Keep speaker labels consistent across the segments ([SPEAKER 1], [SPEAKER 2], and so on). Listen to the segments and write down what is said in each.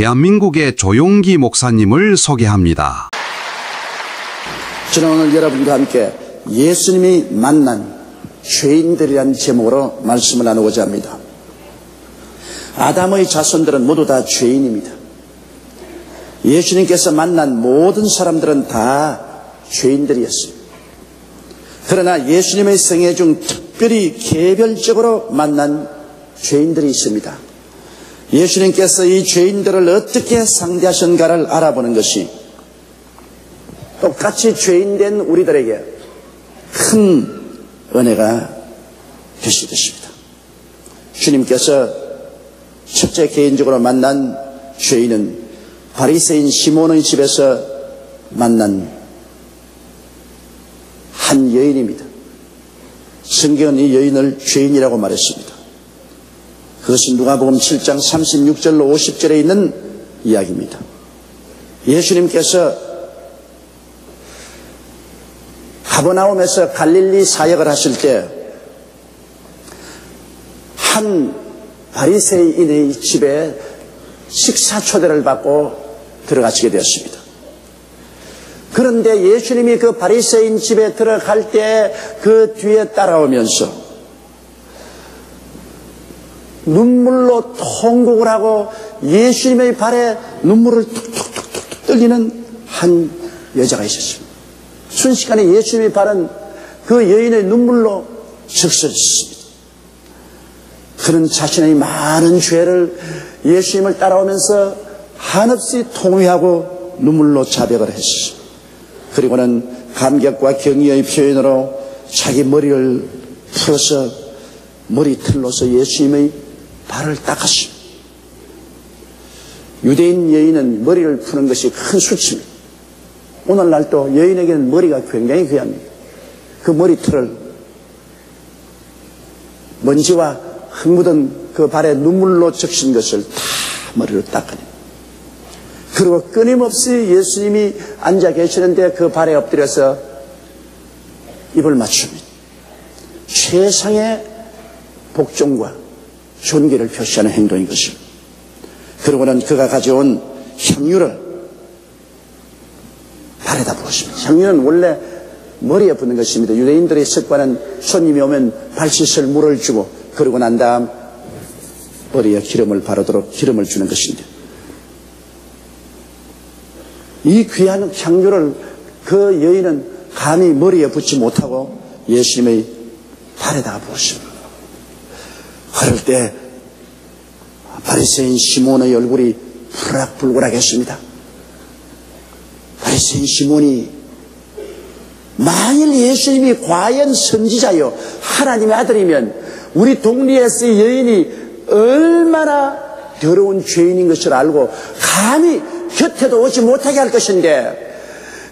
[SPEAKER 1] 대한민국의 조용기 목사님을 소개합니다.
[SPEAKER 2] 저는 오늘 여러분과 함께 예수님이 만난 죄인들이라는 제목으로 말씀을 나누고자 합니다. 아담의 자손들은 모두 다 죄인입니다. 예수님께서 만난 모든 사람들은 다 죄인들이었습니다. 그러나 예수님의 생애 중 특별히 개별적으로 만난 죄인들이 있습니다. 예수님께서 이 죄인들을 어떻게 상대하셨는가를 알아보는 것이 똑같이 죄인된 우리들에게 큰 은혜가 되실 것입니다. 주님께서 첫째 개인적으로 만난 죄인은 바리새인 시몬의 집에서 만난 한 여인입니다. 성경은 이 여인을 죄인이라고 말했습니다. 그것은 누가복음 7장 36절로 50절에 있는 이야기입니다. 예수님께서 가버나움에서 갈릴리 사역을 하실 때 한 바리새인의 집에 식사 초대를 받고 들어가시게 되었습니다. 그런데 예수님이 그 바리새인 집에 들어갈 때 그 뒤에 따라오면서 눈물로 통곡을 하고 예수님의 발에 눈물을 툭툭툭툭 떨리는 한 여자가 있었습니다. 순식간에 예수님의 발은 그 여인의 눈물로 적셔졌습니다. 그는 자신의 많은 죄를 예수님을 따라오면서 한없이 통회하고 눈물로 자백을 했습니다. 그리고는 감격과 경의의 표현으로 자기 머리를 풀어서 머리털로서 예수님의 발을 닦았습니다. 유대인 여인은 머리를 푸는 것이 큰 수치입니다. 오늘날도 여인에게는 머리가 굉장히 귀합니다. 그 머리털을 먼지와 흙 묻은 그 발에 눈물로 적신 것을 다 머리로 닦아냅니다. 그리고 끊임없이 예수님이 앉아 계시는데 그 발에 엎드려서 입을 맞춥니다. 최상의 복종과 존귀를 표시하는 행동인 것입니다. 그리고는 그가 가져온 향유를 발에다 부었습니다. 향유는 원래 머리에 붓는 것입니다. 유대인들의 습관은 손님이 오면 발 씻을 물을 주고 그러고 난 다음 머리에 기름을 바르도록 기름을 주는 것인데 이 귀한 향유를 그 여인은 감히 머리에 붓지 못하고 예수님의 발에다가 부었습니다. 그럴 때 바리새인 시몬의 얼굴이 푸락불굴하겠습니다. 바리새인 시몬이 만일 예수님이 과연 선지자요 하나님의 아들이면 우리 동리에서 이 여인이 얼마나 더러운 죄인인 것을 알고 감히 곁에도 오지 못하게 할 것인데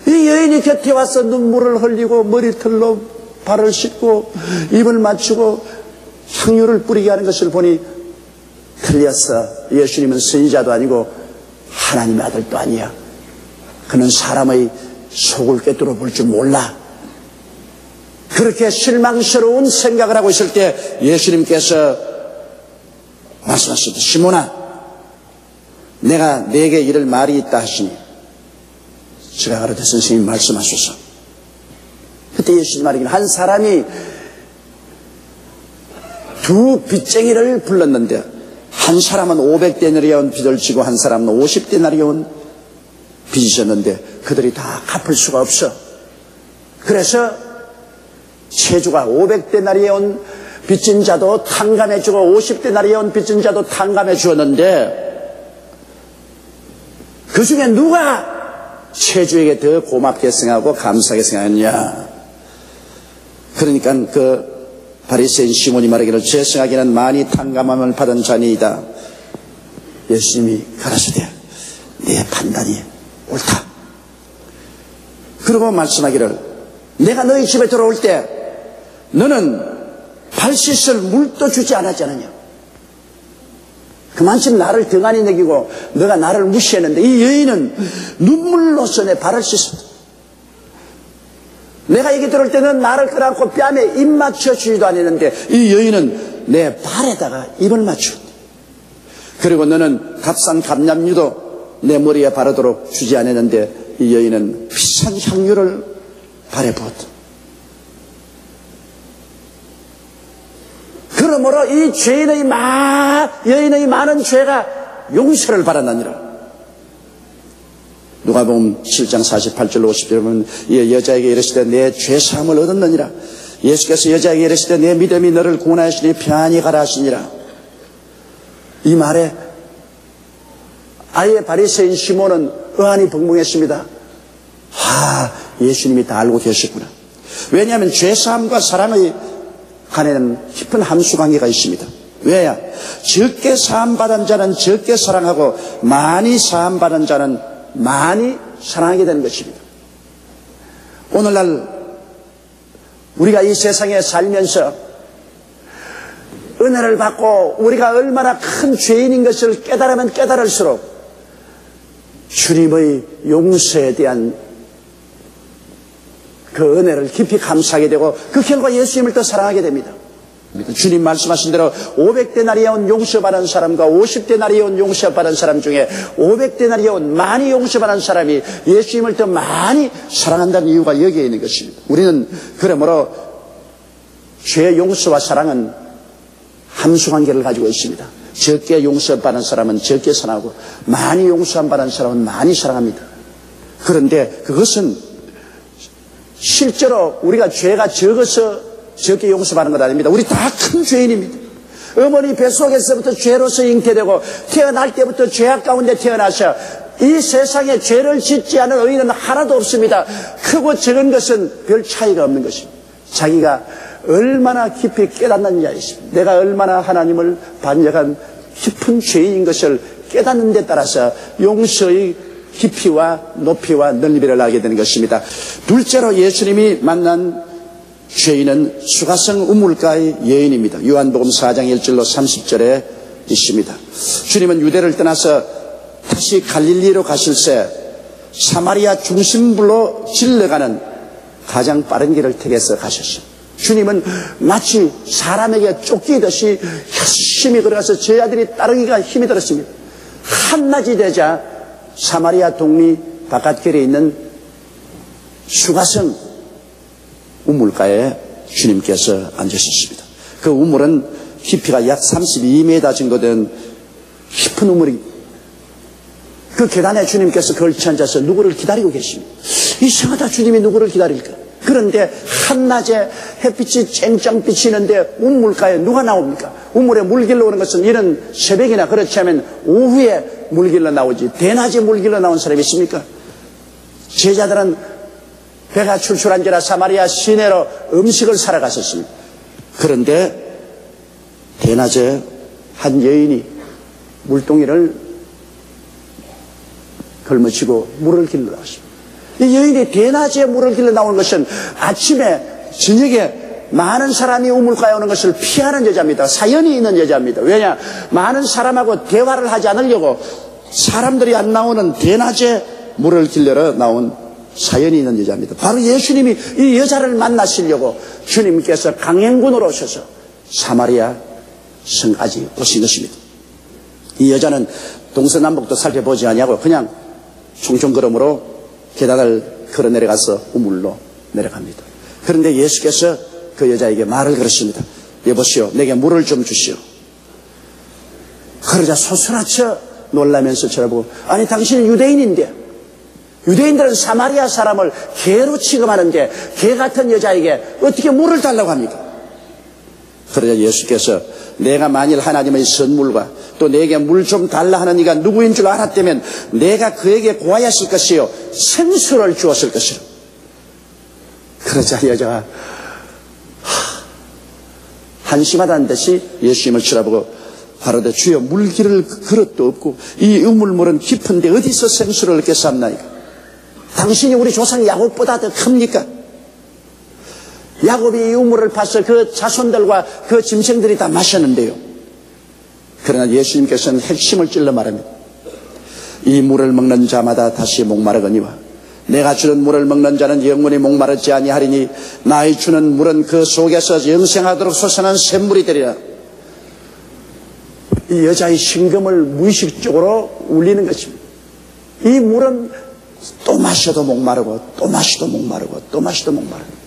[SPEAKER 2] 이 여인이 곁에 와서 눈물을 흘리고 머리털로 발을 씻고 입을 맞추고 향유를 뿌리게 하는 것을 보니 틀렸어. 예수님은 선지자도 아니고 하나님의 아들도 아니야. 그는 사람의 속을 꿰뚫어 볼 줄 몰라. 그렇게 실망스러운 생각을 하고 있을 때 예수님께서 말씀하셨다. 시몬아, 내가 네게 이를 말이 있다 하시니 제가 가로되 선생님 말씀하소서. 그때 예수님 말이긴 한 사람이 두 빚쟁이를 불렀는데 한 사람은 500데나리온 빚을 지고 한 사람은 50데나리온 빚이 졌는데 그들이 다 갚을 수가 없어. 그래서 채주가 500데나리온 빚진 자도 탕감해 주고 50데나리온 빚진 자도 탕감해 주었는데 그 중에 누가 채주에게 더 고맙게 생각하고 감사하게 생각했냐. 그러니까 그 바리새인 시몬이 말하기를 제 생각에는 많이 탕감함을 받은 자니이다. 예수님이 가라사대 내 판단이 옳다. 그리고 말씀하기를 내가 너희 집에 들어올 때 너는 발 씻을 물도 주지 않았지 않느냐. 그만큼 나를 등한히 여기고 너가 나를 무시했는데 이 여인은 눈물로써 내 발을 씻었다. 내가 여기 들어올 때는 나를 끌어안고 뺨에 입 맞춰주지도 않았는데 이 여인은 내 발에다가 입을 맞추었다. 그리고 너는 값싼 감람유도 내 머리에 바르도록 주지 않았는데 이 여인은 비싼 향유를 발에 부었다. 그러므로 이 여인의 많은 죄가 용서를 받았느니라. 누가복음 7장 48절로 50절에 보면 여자에게 이르시되 내 죄사함을 얻었느니라. 예수께서 여자에게 이르시되 내 믿음이 너를 구원하시니 평안히 가라 하시니라. 이 말에 아예 바리새인 시몬은 의안이 벙벙했습니다. 예수님이 다 알고 계셨구나. 왜냐하면 죄사함과 사랑의 간에는 깊은 함수관계가 있습니다. 왜냐? 적게 사함받은 자는 적게 사랑하고 많이 사함받은 자는 많이 사랑하게 되는 것입니다. 오늘날 우리가 이 세상에 살면서 은혜를 받고 우리가 얼마나 큰 죄인인 것을 깨달으면 깨달을수록 주님의 용서에 대한 그 은혜를 깊이 감사하게 되고 그 결과 예수님을 더 사랑하게 됩니다. 주님 말씀하신 대로 500데나리온 용서받은 사람과 50데나리온 용서받은 사람 중에 500데나리온 많이 용서받은 사람이 예수님을 더 많이 사랑한다는 이유가 여기에 있는 것입니다. 우리는 그러므로 죄 용서와 사랑은 함수관계를 가지고 있습니다. 적게 용서받은 사람은 적게 사랑하고 많이 용서받은 사람은 많이 사랑합니다. 그런데 그것은 실제로 우리가 죄가 적어서 적게 용서받는 것 아닙니다. 우리 다 큰 죄인입니다. 어머니 뱃속에서부터 죄로서 잉태되고 태어날 때부터 죄악 가운데 태어나서 이 세상에 죄를 짓지 않은 의인은 하나도 없습니다. 크고 적은 것은 별 차이가 없는 것입니다. 자기가 얼마나 깊이 깨닫느냐에 있습니다. 내가 얼마나 하나님을 반역한 깊은 죄인인 것을 깨닫는 데 따라서 용서의 깊이와 높이와 넓이를 알게 되는 것입니다. 둘째로 예수님이 만난 죄인은 수가성 우물가의 여인입니다. 요한복음 4장 1절로 30절에 있습니다. 주님은 유대를 떠나서 다시 갈릴리로 가실새 사마리아 중심부로 질러가는 가장 빠른 길을 택해서 가셨습니다. 주님은 마치 사람에게 쫓기듯이 열심히 걸어가서 제 아들이 따르기가 힘이 들었습니다. 한낮이 되자 사마리아 동리 바깥길에 있는 수가성 우물가에 주님께서 앉으셨습니다. 그 우물은 깊이가 약 32m 정도 된 깊은 우물이, 그 계단에 주님께서 걸쳐 앉아서 누구를 기다리고 계십니다. 이상하다, 주님이 누구를 기다릴까? 그런데 한낮에 햇빛이 쨍쨍 비치는데 우물가에 누가 나옵니까? 우물에 물 길러 오는 것은 이런 새벽이나 그렇지 않으면 오후에 물 길러 나오지 대낮에 물 길러 나온 사람이 있습니까? 제자들은 배가 출출한지라 사마리아 시내로 음식을 사러 갔었습니다. 그런데 대낮에 한 여인이 물동이를 걸머치고 물을 길러 나왔습니다. 이 여인이 대낮에 물을 길러 나오는 것은 아침에 저녁에 많은 사람이 우물가에 오는 것을 피하는 여자입니다. 사연이 있는 여자입니다. 왜냐? 많은 사람하고 대화를 하지 않으려고 사람들이 안 나오는 대낮에 물을 길러 나온 사연이 있는 여자입니다. 바로 예수님이 이 여자를 만나시려고 주님께서 강행군으로 오셔서 사마리아 성까지 오신 것입니다. 이 여자는 동서남북도 살펴보지 아니하고 그냥 총총걸음으로 계단을 걸어 내려가서 우물로 내려갑니다. 그런데 예수께서 그 여자에게 말을 걸으십니다. 여보시오, 내게 물을 좀 주시오. 그러자 소스라쳐 놀라면서 쳐다보고, 아니 당신은 유대인인데 유대인들은 사마리아 사람을 개로 취급하는데 개 같은 여자에게 어떻게 물을 달라고 합니까? 그러자 예수께서 내가 만일 하나님의 선물과 또 내게 물 좀 달라 하는 이가 누구인 줄 알았다면 내가 그에게 고하였을 것이요 생수를 주었을 것이라. 그러자 여자가 한심하다는 듯이 예수님을 쳐다보고 바로되 주여 물기를 그릇도 없고 이 우물물은 깊은데 어디서 생수를 이렇게 삼나이까? 당신이 우리 조상 야곱보다 더 큽니까? 야곱이 이 우물을 파서 그 자손들과 그 짐승들이 다 마셨는데요. 그러나 예수님께서는 핵심을 찔러 말합니다. 이 물을 먹는 자마다 다시 목마르거니와 내가 주는 물을 먹는 자는 영원히 목마르지 아니하리니 나의 주는 물은 그 속에서 영생하도록 솟아난 샘물이 되리라. 이 여자의 심금을 무의식적으로 울리는 것입니다. 이 물은 또 마셔도 목마르고 또 마셔도 목마르고 또 마셔도 목마르고,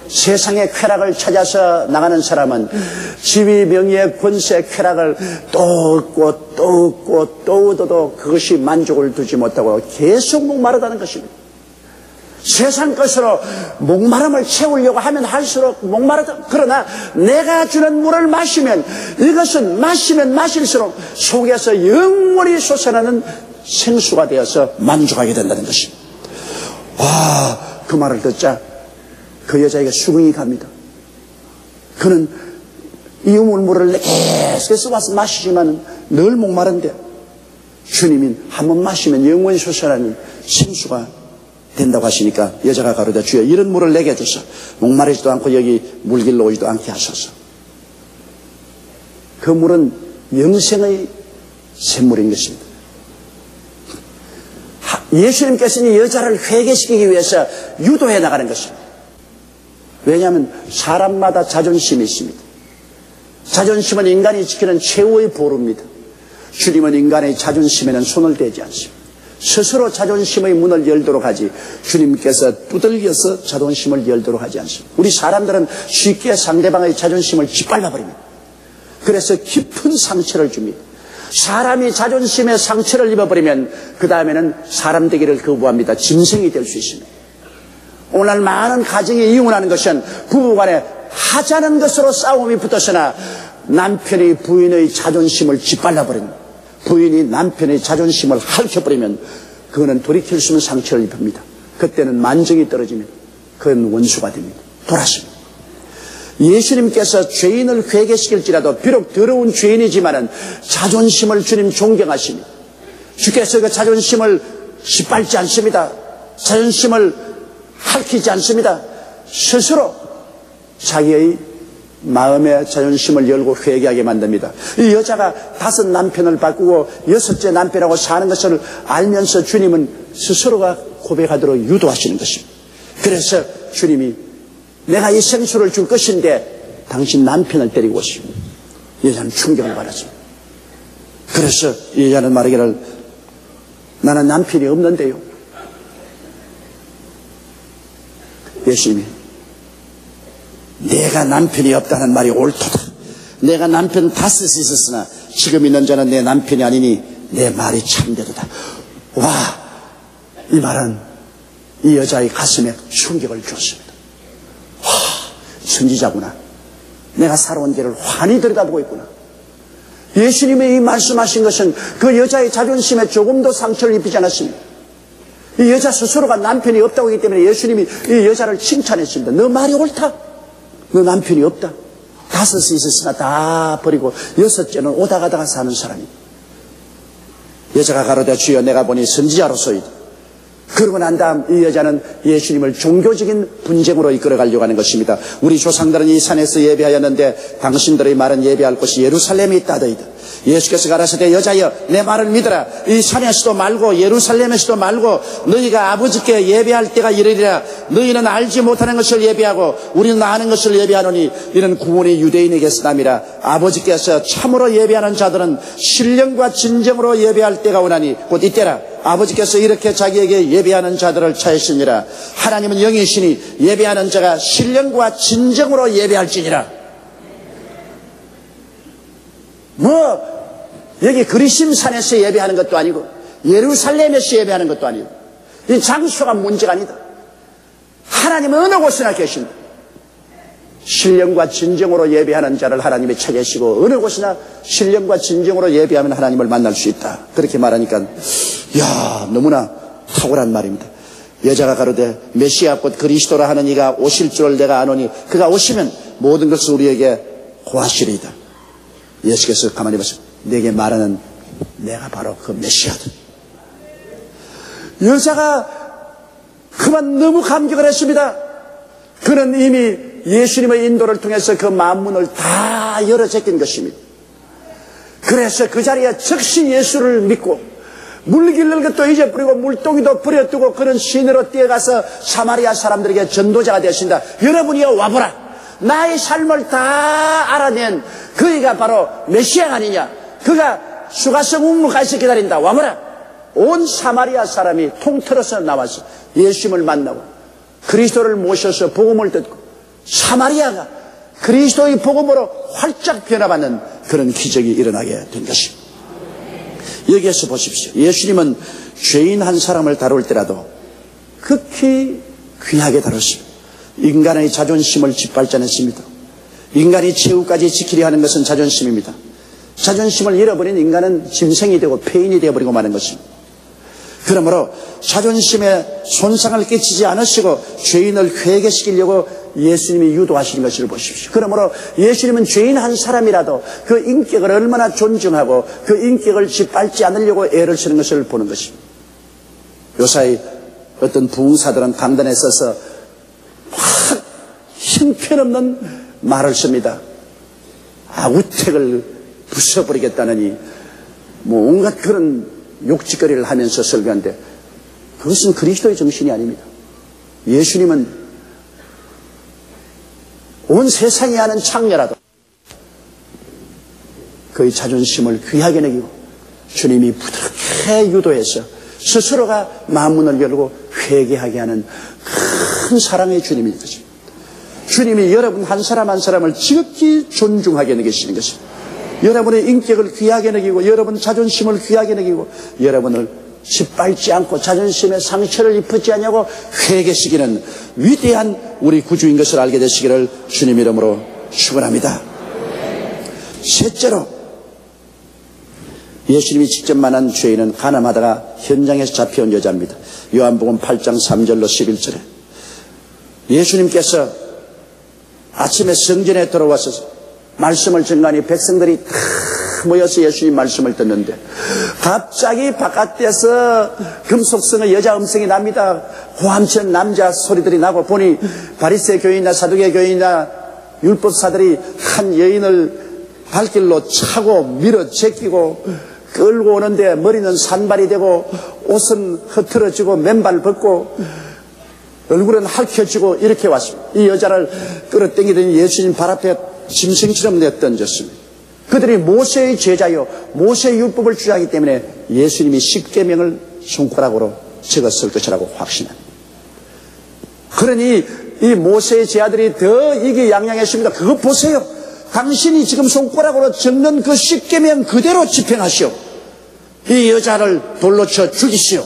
[SPEAKER 2] 세상의 쾌락을 찾아서 나가는 사람은 지위, 명예, 권세, 쾌락을 또 얻고 또 얻고 또 얻어도 그것이 만족을 두지 못하고 계속 목마르다는 것입니다. 세상 것으로 목마름을 채우려고 하면 할수록 목마르다. 그러나 내가 주는 물을 마시면, 이것은 마시면 마실수록 속에서 영원히 솟아나는 생수가 되어서 만족하게 된다는 것입니다. 그 말을 듣자 그 여자에게 수긍이 갑니다. 그는 이 우물물을 계속해서 와서 마시지만 늘 목마른데, 주님이 한번 마시면 영원히 솟아나는 생수가 된다고 하시니까 여자가 가로되 주여 이런 물을 내게 주소. 목마르지도 않고 여기 물길로 오지도 않게 하소서. 그 물은 영생의 샘물인 것입니다. 예수님께서는 이 여자를 회개시키기 위해서 유도해 나가는 것입니다. 왜냐하면 사람마다 자존심이 있습니다. 자존심은 인간이 지키는 최후의 보루입니다. 주님은 인간의 자존심에는 손을 대지 않습니다. 스스로 자존심의 문을 열도록 하지 주님께서 두들겨서 자존심을 열도록 하지 않습니다. 우리 사람들은 쉽게 상대방의 자존심을 짓밟아버립니다. 그래서 깊은 상처를 줍니다. 사람이 자존심에 상처를 입어버리면 그 다음에는 사람 되기를 거부합니다. 짐승이 될 수 있습니다. 오늘 많은 가정이 이혼하는 것은 부부간에 하자는 것으로 싸움이 붙었으나 남편이 부인의 자존심을 짓밟아버립니다. 부인이 남편의 자존심을 핥혀버리면 그거는 돌이킬 수 없는 상처를 입힙니다. 그때는 만정이 떨어지면 그건 원수가 됩니다. 돌아섭니다. 예수님께서 죄인을 회개시킬지라도 비록 더러운 죄인이지만은 자존심을 주님 존경하십니다. 주께서 그 자존심을 짓밟지 않습니다. 자존심을 핥히지 않습니다. 스스로 자기의 마음의 자존심을 열고 회개하게 만듭니다. 이 여자가 5 남편을 바꾸고 6째 남편하고 사는 것을 알면서 주님은 스스로가 고백하도록 유도하시는 것입니다. 그래서 주님이 내가 이 생수를 줄 것인데 당신 남편을 데리고 오시고, 여자는 충격을 받았습니다. 그래서 이 여자는 말하기를 나는 남편이 없는데요. 예수님이 내가 남편이 없다는 말이 옳도다. 내가 남편 5이 있었으나 지금 있는 자는 내 남편이 아니니 내 말이 참되도다. 와, 이 말은 이 여자의 가슴에 충격을 주었습니다. 와, 선지자구나. 내가 살아온 길을 환히 들여다보고 있구나. 예수님이 이 말씀하신 것은 그 여자의 자존심에 조금도 상처를 입히지 않았습니다. 이 여자 스스로가 남편이 없다고 하기 때문에 예수님이 이 여자를 칭찬했습니다. 너 말이 옳다. 너 남편이 없다. 5이 있었으나 다 버리고 6째는 오다 가다가 사는 사람이다. 여자가 가로되 주여 내가 보니 선지자로소이다. 그러고 난 다음 이 여자는 예수님을 종교적인 분쟁으로 이끌어가려고 하는 것입니다. 우리 조상들은 이 산에서 예배하였는데 당신들의 말은 예배할 곳이 예루살렘에 있다더이다. 예수께서 가라사대 여자여 내 말을 믿어라. 이 산에서도 말고 예루살렘에서도 말고 너희가 아버지께 예배할 때가 이르리라. 너희는 알지 못하는 것을 예배하고 우리는 아는 것을 예배하노니 이는 구원이 유대인에게서 남이라. 아버지께서 참으로 예배하는 자들은 신령과 진정으로 예배할 때가 오나니 곧 이때라. 아버지께서 이렇게 자기에게 예배하는 자들을 찾으시니라. 하나님은 영이시니 예배하는 자가 신령과 진정으로 예배할지니라. 여기 그리심산에서 예배하는 것도 아니고 예루살렘에서 예배하는 것도 아니고 이 장소가 문제가 아니다. 하나님은 어느 곳에나 계십니다. 신령과 진정으로 예배하는 자를 하나님이 찾으시고 어느 곳이나 신령과 진정으로 예배하면 하나님을 만날 수 있다. 그렇게 말하니까 너무나 탁월한 말입니다. 여자가 가로되 메시아 곧 그리스도라 하는 이가 오실 줄을 내가 아노니 그가 오시면 모든 것을 우리에게 고하시리이다. 예수께서 가만히 보세요. 내게 말하는 내가 바로 그 메시아다. 여자가 그만 너무 감격을 했습니다. 그는 이미 예수님의 인도를 통해서 그 만문을 다 열어 제낀 것입니다. 그래서 그 자리에 즉시 예수를 믿고 물길를 것도 잊어버리고 물동이도 버려두고 그는 시내로 뛰어가서 사마리아 사람들에게 전도자가 되신다. 여러분이여 와보라. 나의 삶을 다 알아낸 그이가 바로 메시아가 아니냐. 그가 수가성 우물가에서 기다린다. 와보라. 온 사마리아 사람이 통틀어서 나와서 예수님을 만나고 그리스도를 모셔서 복음을 듣고 사마리아가 그리스도의 복음으로 활짝 변화받는 그런 기적이 일어나게 된 것입니다. 여기에서 보십시오. 예수님은 죄인 한 사람을 다룰 때라도 극히 귀하게 다뤘습니다. 인간의 자존심을 짓밟지 않았습니다. 인간이 최후까지 지키려 하는 것은 자존심입니다. 자존심을 잃어버린 인간은 짐승이 되고 폐인이 되어버리고 마는 것입니다. 그러므로 자존심에 손상을 끼치지 않으시고 죄인을 회개시키려고 예수님이 유도하시는 것을 보십시오. 그러므로 예수님은 죄인 한 사람이라도 그 인격을 얼마나 존중하고 그 인격을 짓밟지 않으려고 애를 쓰는 것을 보는 것입니다. 요사이 어떤 부흥사들은 강단에 서서 막 형편없는 말을 씁니다. 아우택을 부숴버리겠다느니 뭐 온갖 그런 욕짓거리를 하면서 설교하는데 그것은 그리스도의 정신이 아닙니다. 예수님은 온 세상이 하는 창녀라도 그의 자존심을 귀하게 여기고 주님이 부드럽게 유도해서 스스로가 마음문을 열고 회개하게 하는 큰 사랑의 주님인 것입니다. 주님이 여러분 한 사람 한 사람을 지극히 존중하게 여기시는 것입니다. 여러분의 인격을 귀하게 여기고 여러분 자존심을 귀하게 여기고 여러분을 짓밟지 않고 자존심에 상처를 입히지 않냐고 회개시키는 위대한 우리 구주인 것을 알게 되시기를 주님 이름으로 축원합니다. 셋째로 예수님이 직접 만난 죄인은 가늠하다가 현장에서 잡혀온 여자입니다. 요한복음 8장 3절로 11절에 예수님께서 아침에 성전에 들어와서 말씀을 전가하니 백성들이 다 모여서 예수님 말씀을 듣는데 갑자기 바깥에서 금속성의 여자 음성이 납니다. 호함천 남자 소리들이 나고 보니 바리새 교인이나 사두개 교인이나 율법사들이 한 여인을 발길로 차고 밀어 제끼고 끌고 오는데 머리는 산발이 되고 옷은 흐트러지고 맨발 벗고 얼굴은 핥혀지고 이렇게 왔습니다. 이 여자를 끌어당기더니 예수님 발 앞에 짐승처럼 내던졌습니다. 그들이 모세의 제자요 모세의 율법을 주장하기 때문에 예수님이 십계명을 손가락으로 적었을 것이라고 확신합니다. 그러니 이 모세의 제자들이 더 이기양양했습니다. 그거 보세요. 당신이 지금 손가락으로 적는 그 십계명 그대로 집행하시오. 이 여자를 돌로 쳐 죽이시오.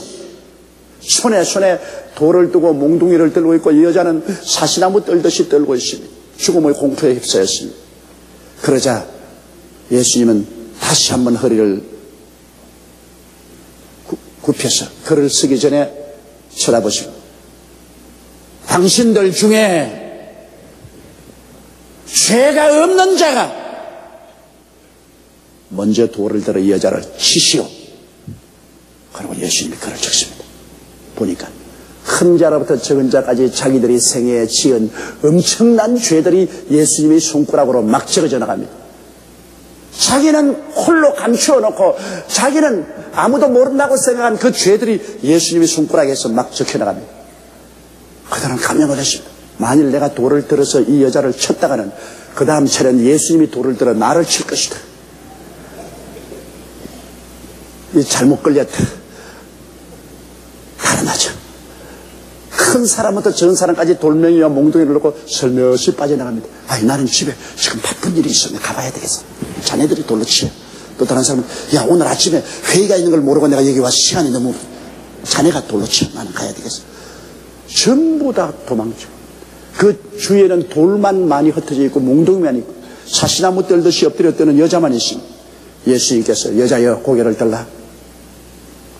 [SPEAKER 2] 손에 돌을 두고 몽둥이를 들고 있고 이 여자는 사시나무 떨듯이 떨고 있습니다. 죽음의 공포에 휩싸였습니다. 그러자 예수님은 다시 한번 허리를 굽혀서 글을 쓰기 전에 쳐다보시고 당신들 중에 죄가 없는 자가 먼저 돌을 들어 이 여자를 치시오. 그리고 예수님이 글을 적습니다. 보니까 큰 자로부터 적은 자까지 자기들이 생애에 지은 엄청난 죄들이 예수님의 손가락으로 막 적어져 나갑니다. 자기는 홀로 감추어 놓고 자기는 아무도 모른다고 생각한 그 죄들이 예수님의 손가락에서 막 적혀 나갑니다. 그들은 감명을 했습니다. 만일 내가 돌을 들어서 이 여자를 쳤다가는 그 다음 차례는 예수님이 돌을 들어 나를 칠 것이다. 이 잘못 걸렸다. 달아나죠. 큰 사람부터 적은 사람까지 돌멩이와 몽둥이를 놓고 슬며시 빠져나갑니다. 아이 나는 집에 지금 바쁜 일이 있어. 내가 가봐야 되겠어. 자네들이 돌로 치여. 또 다른 사람은 야 오늘 아침에 회의가 있는 걸 모르고 내가 여기 와서 시간이 너무 자네가 돌로 치여. 나는 가야 되겠어. 전부 다 도망쳐. 그 주위에는 돌만 많이 흩어져 있고 몽둥이만 있고 사시나무 떨듯이 엎드려 뜨는 여자만 있습니다. 예수님께서 여자여 고개를 들라.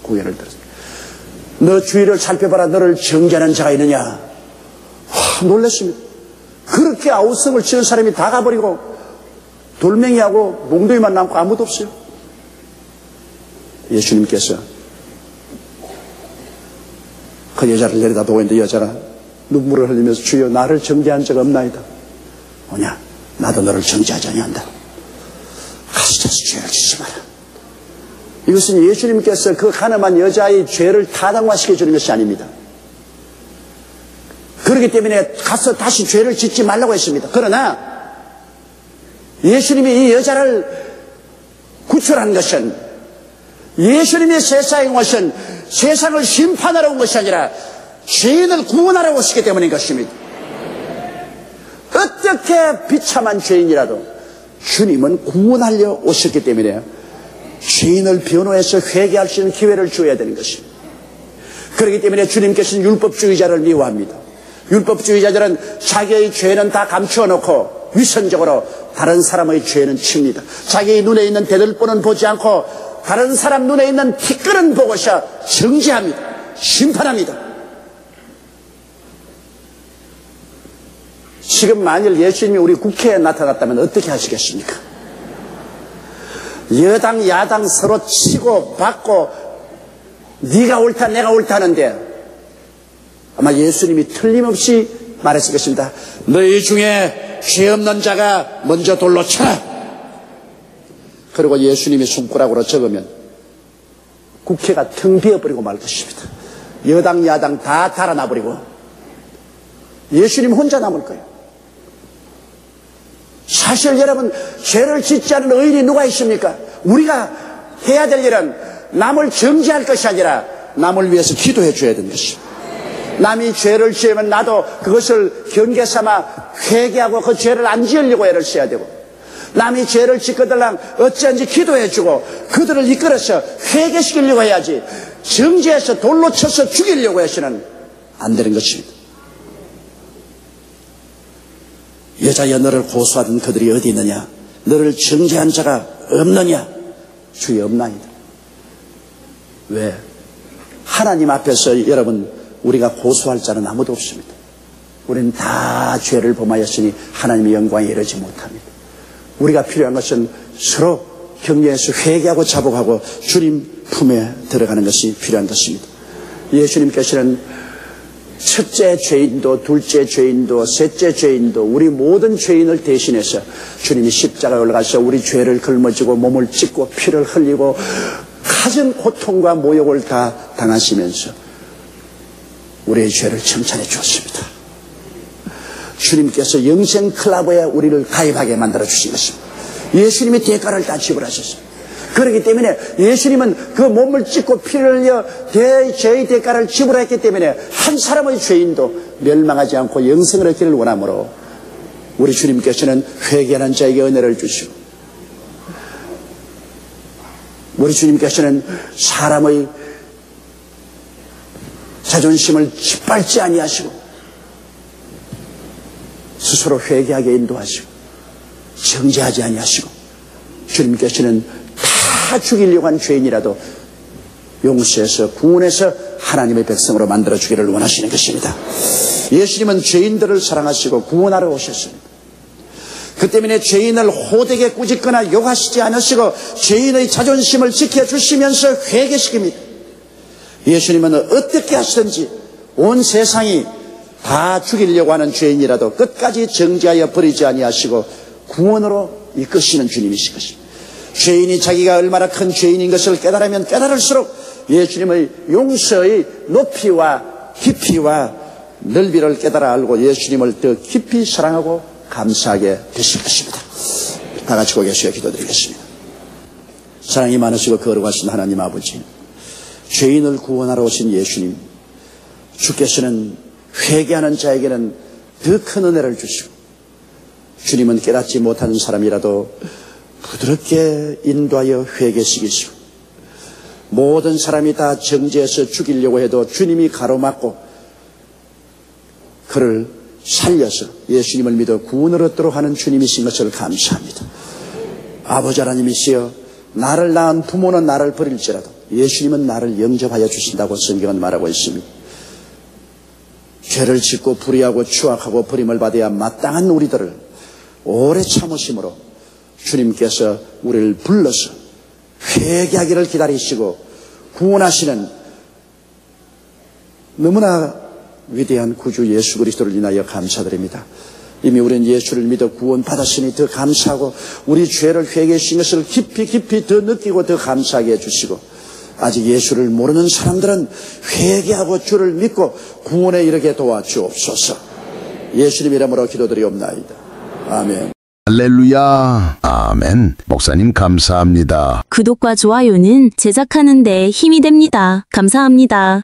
[SPEAKER 2] 고개를 들었습니다. 너 주위를 살펴봐라. 너를 정죄하는 자가 있느냐. 놀랐습니다. 그렇게 아우성을 치는 사람이 다 가버리고 돌멩이하고 몽둥이만 남고 아무도 없어요. 예수님께서 그 여자를 내려다보고 있는데 여자가 눈물을 흘리면서 주여 나를 정죄한 적 없나이다. 뭐냐 나도 너를 정죄하지 아니한다. 가시자서 죄를 짓지 마라. 이것은 예수님께서 그 가늠한 여자의 죄를 타당화시켜 주는 것이 아닙니다. 그렇기 때문에 가서 다시 죄를 짓지 말라고 했습니다. 그러나 예수님이 이 여자를 구출한 것은 예수님이 세상에 온 것은 세상을 심판하러 온 것이 아니라 죄인을 구원하러 오시기 때문인 것입니다. 어떻게 비참한 죄인이라도 주님은 구원하려 오셨기 때문에 죄인을 변호해서 회개할 수 있는 기회를 줘야 되는 것입니다. 그렇기 때문에 주님께서는 율법주의자를 미워합니다. 율법주의자들은 자기의 죄는 다 감추어 놓고 위선적으로 다른 사람의 죄는 칩니다. 자기 눈에 있는 대들보는 보지 않고 다른 사람 눈에 있는 티끌은 보고서 정죄합니다. 심판합니다. 지금 만일 예수님이 우리 국회에 나타났다면 어떻게 하시겠습니까? 여당 야당 서로 치고 받고 네가 옳다 내가 옳다 하는데 아마 예수님이 틀림없이 말했을 것입니다. 너희 중에 죄 없는 자가 먼저 돌로 쳐라. 그리고 예수님이 손가락으로 적으면 국회가 텅 비어버리고 말 것입니다. 여당 야당 다 달아나버리고 예수님 혼자 남을 거예요. 사실 여러분 죄를 짓지 않은 의인이 누가 있습니까? 우리가 해야 될 일은 남을 정죄할 것이 아니라 남을 위해서 기도해 줘야 되는 것입니다. 남이 죄를 지으면 나도 그것을 경계 삼아 회개하고 그 죄를 안 지으려고 애를 써야 되고, 남이 죄를 짓거들랑 어찌한지 기도해 주고 그들을 이끌어서 회개시키려고 해야지 정죄해서 돌로 쳐서 죽이려고 해서는 안 되는 것입니다. 여자여 너를 고소하던 그들이 어디 있느냐? 너를 정죄한 자가 없느냐? 주의 없나이다. 왜? 하나님 앞에서 여러분 우리가 고소할 자는 아무도 없습니다. 우리는 다 죄를 범하였으니 하나님의 영광에 이르지 못합니다. 우리가 필요한 것은 서로 격려해서 회개하고 자복하고 주님 품에 들어가는 것이 필요한 것입니다. 예수님께서는 첫째 죄인도 둘째 죄인도 셋째 죄인도 우리 모든 죄인을 대신해서 주님이 십자가에 올라가서 우리 죄를 걸머지고 몸을 찢고 피를 흘리고 가진 고통과 모욕을 다 당하시면서 우리의 죄를 청산해 주었습니다. 주님께서 영생 클럽에 우리를 가입하게 만들어 주신 것입니다. 예수님이 대가를 다 지불하셨습니다. 그렇기 때문에 예수님은 그 몸을 찢고 피를 흘려 죄의 대가를 지불했기 때문에 한 사람의 죄인도 멸망하지 않고 영생을 얻기를 원하므로 우리 주님께서는 회개하는 자에게 은혜를 주시고, 우리 주님께서는 사람의 자존심을 짓밟지 아니하시고 스스로 회개하게 인도하시고 정죄하지 아니하시고, 주님께서는 다 죽이려고 한 죄인이라도 용서해서 구원해서 하나님의 백성으로 만들어주기를 원하시는 것입니다. 예수님은 죄인들을 사랑하시고 구원하러 오셨습니다. 그 때문에 죄인을 호되게 꾸짖거나 욕하시지 않으시고 죄인의 자존심을 지켜주시면서 회개시킵니다. 예수님은 어떻게 하시든지 온 세상이 다 죽이려고 하는 죄인이라도 끝까지 정죄하여 버리지 아니하시고 구원으로 이끄시는 주님이신 것입니다. 죄인이 자기가 얼마나 큰 죄인인 것을 깨달으면 깨달을수록 예수님의 용서의 높이와 깊이와 넓이를 깨달아 알고 예수님을 더 깊이 사랑하고 감사하게 되실 것입니다. 다 같이 고개 숙여 기도드리겠습니다. 사랑이 많으시고 거룩하신 하나님 아버지, 죄인을 구원하러 오신 예수님, 주께서는 회개하는 자에게는 더 큰 은혜를 주시고 주님은 깨닫지 못하는 사람이라도 부드럽게 인도하여 회개시키시고 모든 사람이 다 정죄해서 죽이려고 해도 주님이 가로막고 그를 살려서 예수님을 믿어 구원을 얻도록 하는 주님이신 것을 감사합니다. 아버지 하나님이시여, 나를 낳은 부모는 나를 버릴지라도 예수님은 나를 영접하여 주신다고 성경은 말하고 있습니다. 죄를 짓고 불의하고 추악하고 버림을 받아야 마땅한 우리들을 오래 참으심으로 주님께서 우리를 불러서 회개하기를 기다리시고 구원하시는 너무나 위대한 구주 예수 그리스도를 인하여 감사드립니다. 이미 우리는 예수를 믿어 구원받았으니 더 감사하고 우리 죄를 회개하신 것을 깊이 깊이 더 느끼고 더 감사하게 해주시고, 아직 예수를 모르는 사람들은 회개하고 주를 믿고 구원에 이르게 도와주옵소서. 예수님 이름으로 기도드리옵나이다. 아멘.
[SPEAKER 3] 할렐루야. 아멘. 목사님 감사합니다.
[SPEAKER 4] 구독과 좋아요는 제작하는 데 힘이 됩니다. 감사합니다.